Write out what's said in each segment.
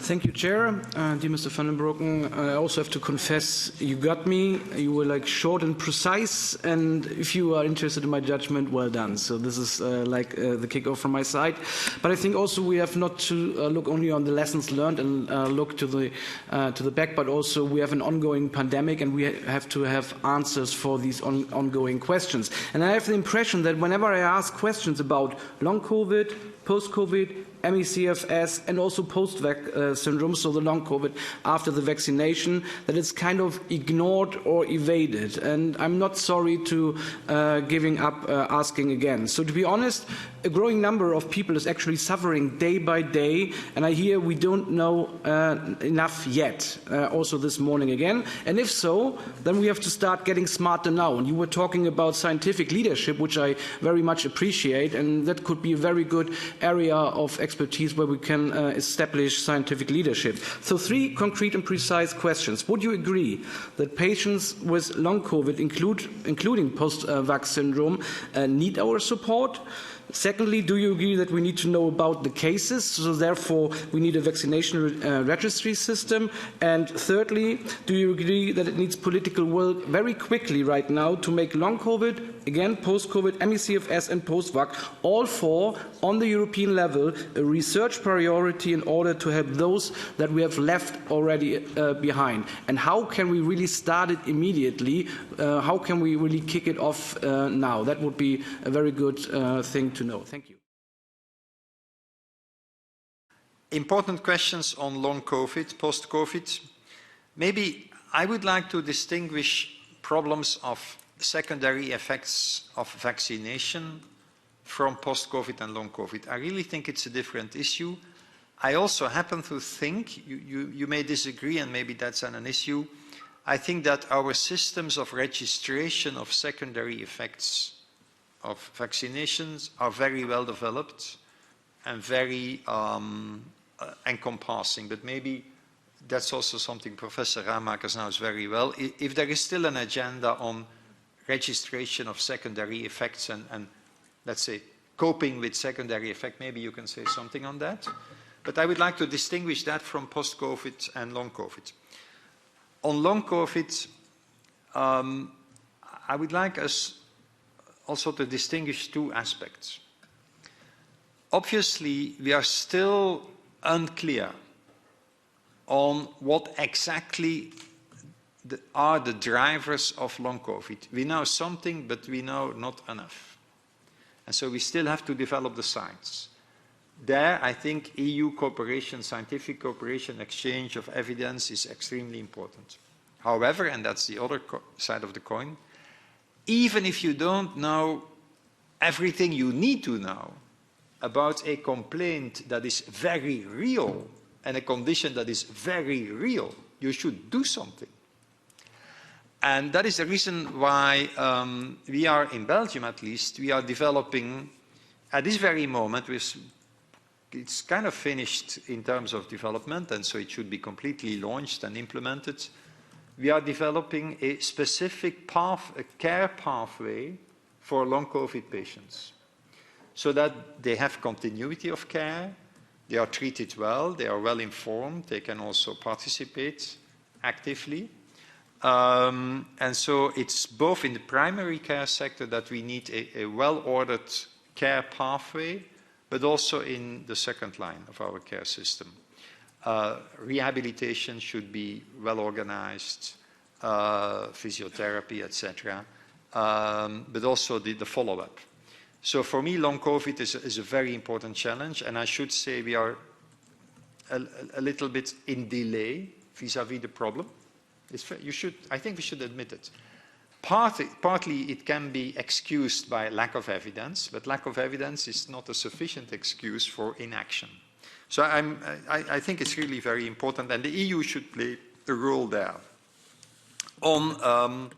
Thank you, Chair. Dear Mr. van den Broeke, I also have to confess you got me. You were like short and precise, and if you are interested in my judgment, well done. So this is the kickoff from my side. But I think also we have not to look only on the lessons learned and look to the back, but also we have an ongoing pandemic, and we have to have answers for these ongoing questions. And I have the impression that whenever I ask questions about long COVID, post-COVID, MECFS, and also post-vac syndrome, so the long COVID after the vaccination, that it's kind of ignored or evaded. And I'm not sorry to giving up asking again. So to be honest, a growing number of people is actually suffering day by day, and I hear we don't know enough yet, also this morning again. And if so, then we have to start getting smarter now. And you were talking about scientific leadership, which I very much appreciate, and that could be a very good area of expertise where we can establish scientific leadership. So 3 concrete and precise questions. Would you agree that patients with long COVID, including post-vax syndrome, need our support? Secondly, do you agree that we need to know about the cases, so therefore we need a vaccination registry system? And thirdly, do you agree that it needs political will very quickly right now to make long COVID, again post-COVID, MECFS and post-vac, all 4 on the European level, a research priority in order to help those that we have left already behind? And how can we really start it immediately? How can we really kick it off now? That would be a very good thing to know. Thank you. Important questions on long COVID, post-COVID. Maybe I would like to distinguish problems of secondary effects of vaccination from post-COVID and long COVID. I really think it's a different issue. I also happen to think, you may disagree and maybe that's an issue, I think that our systems of registration of secondary effects of vaccinations are very well developed and very encompassing, but maybe that's also something Professor Ramakers knows very well. If there is still an agenda on registration of secondary effects and let's say coping with secondary effect, maybe you can say something on that. But I would like to distinguish that from post-COVID and long COVID. On long COVID, I would like us also to distinguish 2 aspects. Obviously, we are still unclear on what exactly are the drivers of long COVID. We know something, but we know not enough. And so we still have to develop the science. There, I think EU cooperation, scientific cooperation, exchange of evidence is extremely important. However, and that's the other side of the coin, even if you don't know everything you need to know about a complaint that is very real and a condition that is very real, you should do something. And that is the reason why we are, in Belgium at least, we are developing, at this very moment, it's kind of finished in terms of development, and so it should be completely launched and implemented. We are developing a specific a care pathway for long COVID patients, so that they have continuity of care, they are treated well, they are well informed, they can also participate actively. And so it's both in the primary care sector that we need a well-ordered care pathway, but also in the second line of our care system. Rehabilitation should be well organized, physiotherapy, etc., but also the follow-up. So for me, long COVID is a very important challenge, and I should say we are a little bit in delay vis-à-vis the problem. I think we should admit it. Partly it can be excused by lack of evidence, but lack of evidence is not a sufficient excuse for inaction. So I think it's really very important, and the EU should play a role there. On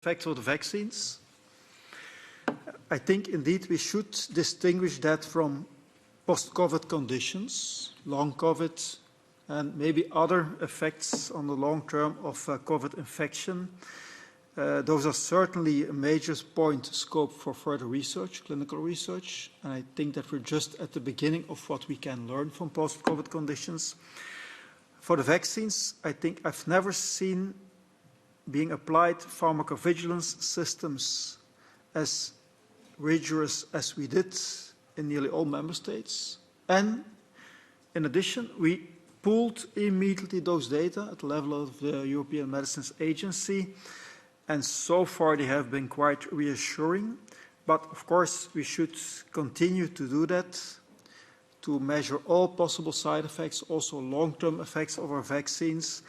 effects of the vaccines, I think indeed we should distinguish that from post-COVID conditions, long COVID, and maybe other effects on the long term of COVID infection. Those are certainly a major point scope for further research, clinical research, and I think that we're just at the beginning of what we can learn from post-COVID conditions. For the vaccines, I think I've never seen being applied pharmacovigilance systems as rigorous as we did in nearly all member states. And in addition, we pooled immediately those data at the level of the European Medicines Agency, and so far they have been quite reassuring. But of course, we should continue to do that, to measure all possible side effects, also long-term effects of our vaccines.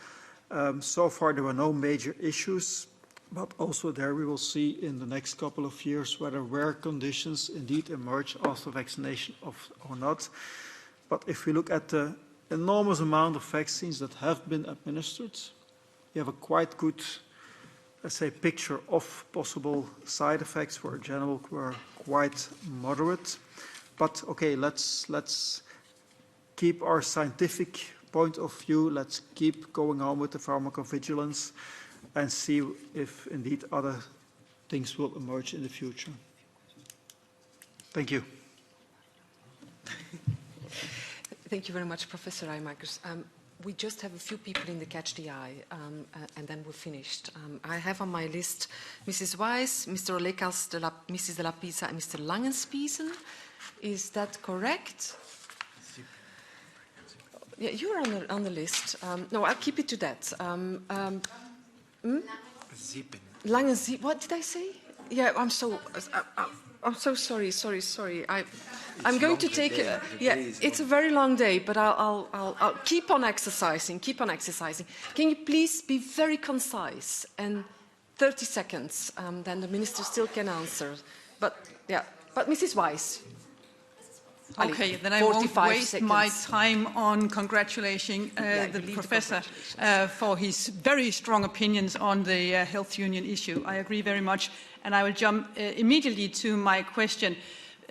So far there were no major issues, but also there we will see in the next couple of years whether rare conditions indeed emerge after vaccination or not. But if we look at the enormous amount of vaccines that have been administered, we have a quite good, let's say, picture of possible side effects. For general, were quite moderate. But okay, let's keep our scientific point of view. Let's keep going on with the pharmacovigilance and see if indeed other things will emerge in the future. Thank you. Thank you very much, Professor Rijmakers. We just have a few people in the Catch the Eye, and then we're finished. I have on my list Mrs. Weiss, Mr. Olekas, Mrs. de la Pisa, and Mr. Langenspiesen. Is that correct? Yeah, you're on the list. No, I'll keep it to that. Langenspiesen. What did I say? Yeah, I'm so sorry. I'm going to take. Yeah, it's a very long day, but I'll keep on exercising. Keep on exercising. Can you please be very concise and 30 seconds? Then the minister still can answer. But yeah, but Mrs. Weiss. Okay, then I won't waste my time on congratulating the professor for his very strong opinions on the health union issue. I agree very much, and I will jump immediately to my question.